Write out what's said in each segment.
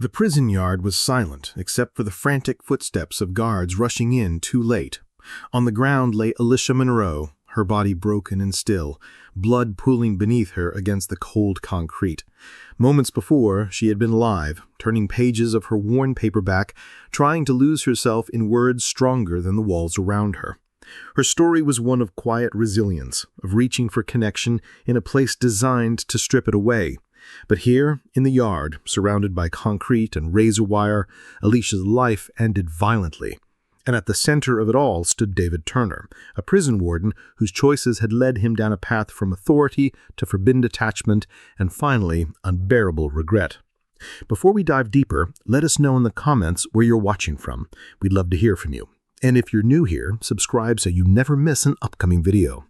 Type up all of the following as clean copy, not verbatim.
The prison yard was silent, except for the frantic footsteps of guards rushing in too late. On the ground lay Alicia Monroe, her body broken and still, blood pooling beneath her against the cold concrete. Moments before, she had been alive, turning pages of her worn paperback, trying to lose herself in words stronger than the walls around her. Her story was one of quiet resilience, of reaching for connection in a place designed to strip it away. But here, in the yard, surrounded by concrete and razor wire, Alicia's life ended violently. And at the center of it all stood David Turner, a prison warden whose choices had led him down a path from authority to forbidden attachment and finally unbearable regret. Before we dive deeper, let us know in the comments where you're watching from. We'd love to hear from you. And if you're new here, subscribe so you never miss an upcoming video.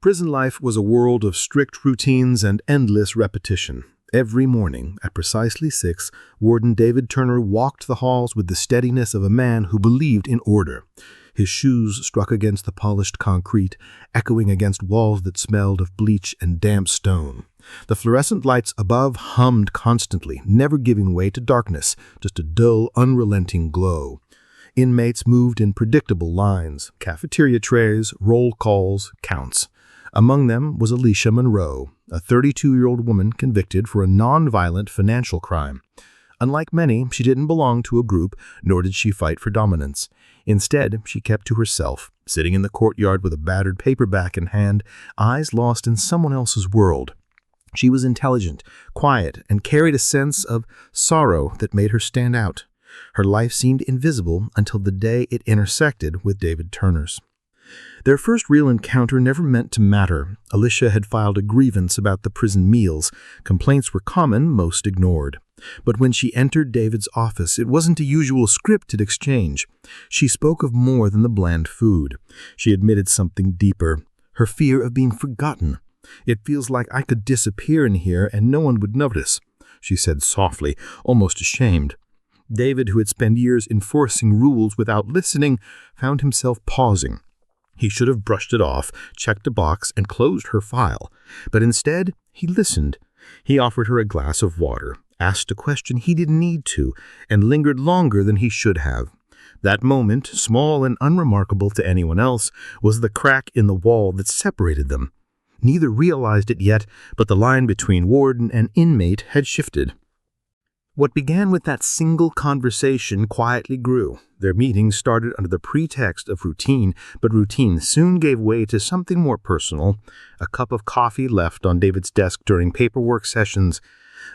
Prison life was a world of strict routines and endless repetition. Every morning, at precisely 6, Warden David Turner walked the halls with the steadiness of a man who believed in order. His shoes struck against the polished concrete, echoing against walls that smelled of bleach and damp stone. The fluorescent lights above hummed constantly, never giving way to darkness, just a dull, unrelenting glow. Inmates moved in predictable lines, cafeteria trays, roll calls, counts. Among them was Alicia Monroe, a 32-year-old woman convicted for a non-violent financial crime. Unlike many, she didn't belong to a group, nor did she fight for dominance. Instead, she kept to herself, sitting in the courtyard with a battered paperback in hand, eyes lost in someone else's world. She was intelligent, quiet, and carried a sense of sorrow that made her stand out. Her life seemed invisible until the day it intersected with David Turner's. Their first real encounter never meant to matter. Alicia had filed a grievance about the prison meals. Complaints were common, most ignored. But when she entered David's office, it wasn't a usual scripted exchange. She spoke of more than the bland food. She admitted something deeper, her fear of being forgotten. "It feels like I could disappear in here and no one would notice," she said softly, almost ashamed. David, who had spent years enforcing rules without listening, found himself pausing. He should have brushed it off, checked a box, and closed her file. But instead, he listened. He offered her a glass of water, asked a question he didn't need to, and lingered longer than he should have. That moment, small and unremarkable to anyone else, was the crack in the wall that separated them. Neither realized it yet, but the line between warden and inmate had shifted. What began with that single conversation quietly grew. Their meetings started under the pretext of routine, but routine soon gave way to something more personal. A cup of coffee left on David's desk during paperwork sessions.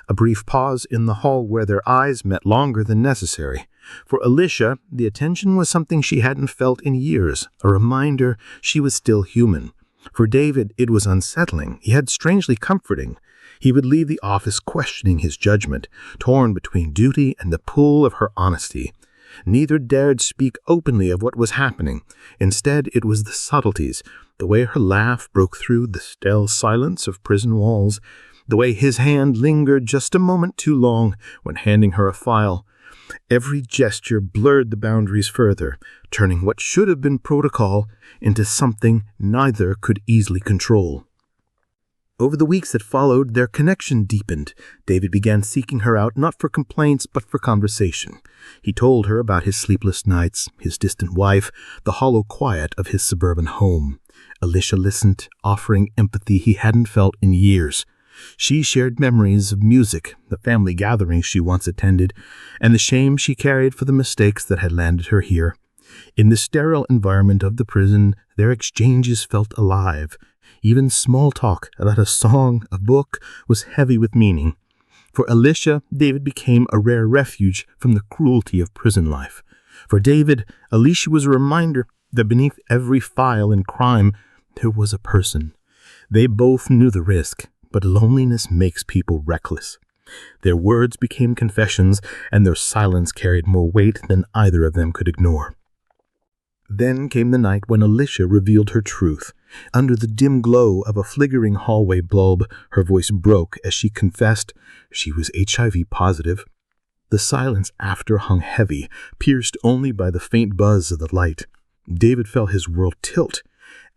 A brief pause in the hall where their eyes met longer than necessary. For Alicia, the attention was something she hadn't felt in years, a reminder she was still human. For David, it was unsettling, yet strangely comforting. He would leave the office questioning his judgment, torn between duty and the pull of her honesty. Neither dared speak openly of what was happening. Instead, it was the subtleties, the way her laugh broke through the stale silence of prison walls, the way his hand lingered just a moment too long when handing her a file. Every gesture blurred the boundaries further, turning what should have been protocol into something neither could easily control. Over the weeks that followed, their connection deepened. David began seeking her out not for complaints but for conversation. He told her about his sleepless nights, his distant wife, the hollow quiet of his suburban home. Alicia listened, offering empathy he hadn't felt in years. She shared memories of music, the family gatherings she once attended, and the shame she carried for the mistakes that had landed her here. In the sterile environment of the prison, their exchanges felt alive. Even small talk about a song, a book, was heavy with meaning. For Alicia, David became a rare refuge from the cruelty of prison life. For David, Alicia was a reminder that beneath every file and crime, there was a person. They both knew the risk, but loneliness makes people reckless. Their words became confessions, and their silence carried more weight than either of them could ignore. Then came the night when Alicia revealed her truth. Under the dim glow of a flickering hallway bulb, her voice broke as she confessed she was HIV positive. The silence after hung heavy, pierced only by the faint buzz of the light. David felt his world tilt.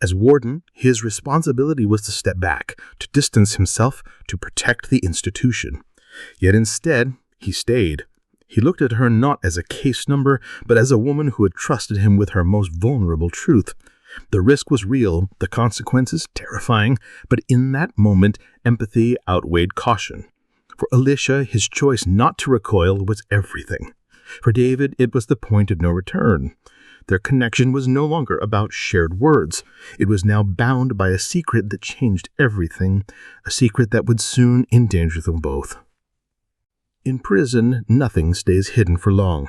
As warden, his responsibility was to step back, to distance himself, to protect the institution. Yet instead, He stayed. He looked at her not as a case number, but as a woman who had trusted him with her most vulnerable truth. The risk was real, the consequences terrifying, but in that moment, empathy outweighed caution. For Alicia, his choice not to recoil was everything. For David, it was the point of no return. Their connection was no longer about shared words. It was now bound by a secret that changed everything, a secret that would soon endanger them both. In prison, nothing stays hidden for long.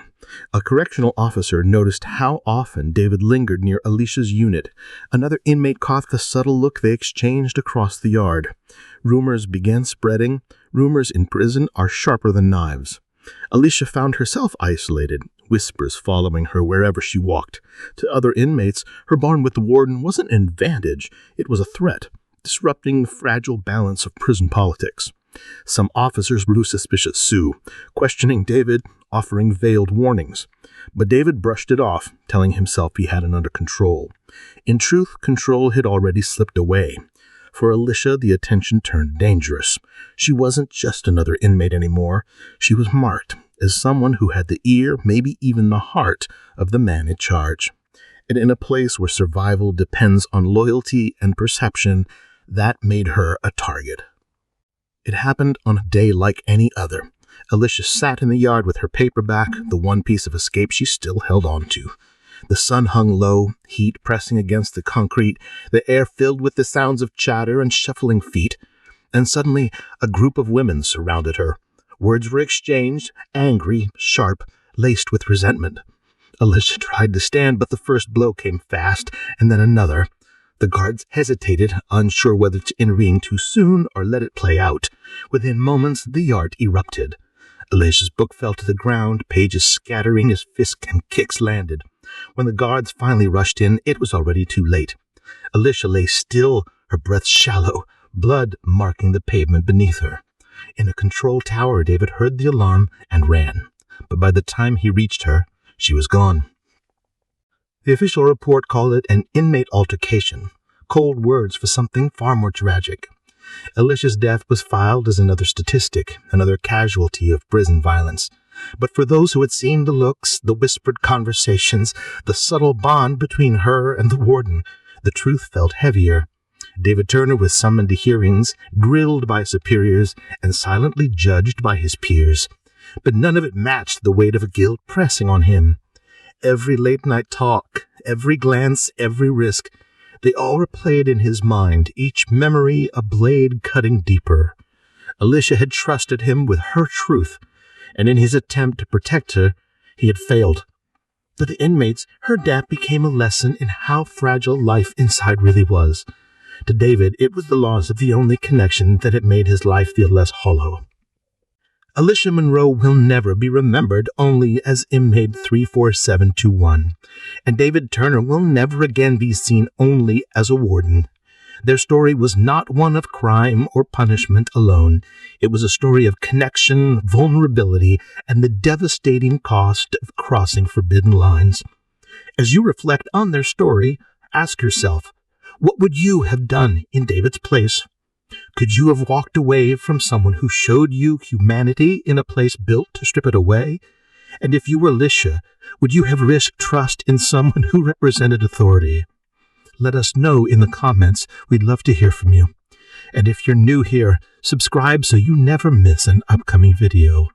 A correctional officer noticed how often David lingered near Alicia's unit. Another inmate caught the subtle look they exchanged across the yard. Rumors began spreading. Rumors in prison are sharper than knives. Alicia found herself isolated, whispers following her wherever she walked. To other inmates, her bond with the warden wasn't an advantage, it was a threat, disrupting the fragile balance of prison politics. Some officers grew suspicious too, questioning David, offering veiled warnings. But David brushed it off, telling himself he had it under control. In truth, control had already slipped away. For Alicia, the attention turned dangerous. She wasn't just another inmate anymore. She was marked as someone who had the ear, maybe even the heart, of the man in charge. And in a place where survival depends on loyalty and perception, that made her a target. It happened on a day like any other. Alicia sat in the yard with her paperback, the one piece of escape she still held on to. The sun hung low, heat pressing against the concrete, the air filled with the sounds of chatter and shuffling feet. And suddenly, a group of women surrounded her. Words were exchanged, angry, sharp, laced with resentment. Alicia tried to stand, but the first blow came fast, and then another. The guards hesitated, unsure whether to intervene too soon or let it play out. Within moments, the yard erupted. Alicia's book fell to the ground, pages scattering as fists and kicks landed. When the guards finally rushed in, it was already too late. Alicia lay still, her breath shallow, blood marking the pavement beneath her. In a control tower, David heard the alarm and ran. But by the time he reached her, she was gone. The official report called it an inmate altercation, cold words for something far more tragic. Alicia's death was filed as another statistic, another casualty of prison violence. But for those who had seen the looks, the whispered conversations, the subtle bond between her and the warden, the truth felt heavier. David Turner was summoned to hearings, grilled by superiors, and silently judged by his peers. But none of it matched the weight of guilt pressing on him. Every late-night talk, every glance, every risk, they all replayed in his mind, each memory a blade cutting deeper. Alicia had trusted him with her truth, and in his attempt to protect her, he had failed. To the inmates, her death became a lesson in how fragile life inside really was. To David, it was the loss of the only connection that had made his life feel less hollow. Alicia Monroe will never be remembered only as inmate 34721, and David Turner will never again be seen only as a warden. Their story was not one of crime or punishment alone. It was a story of connection, vulnerability, and the devastating cost of crossing forbidden lines. As you reflect on their story, ask yourself, what would you have done in David's place? Could you have walked away from someone who showed you humanity in a place built to strip it away? And if you were Alicia, would you have risked trust in someone who represented authority? Let us know in the comments. We'd love to hear from you. And if you're new here, subscribe so you never miss an upcoming video.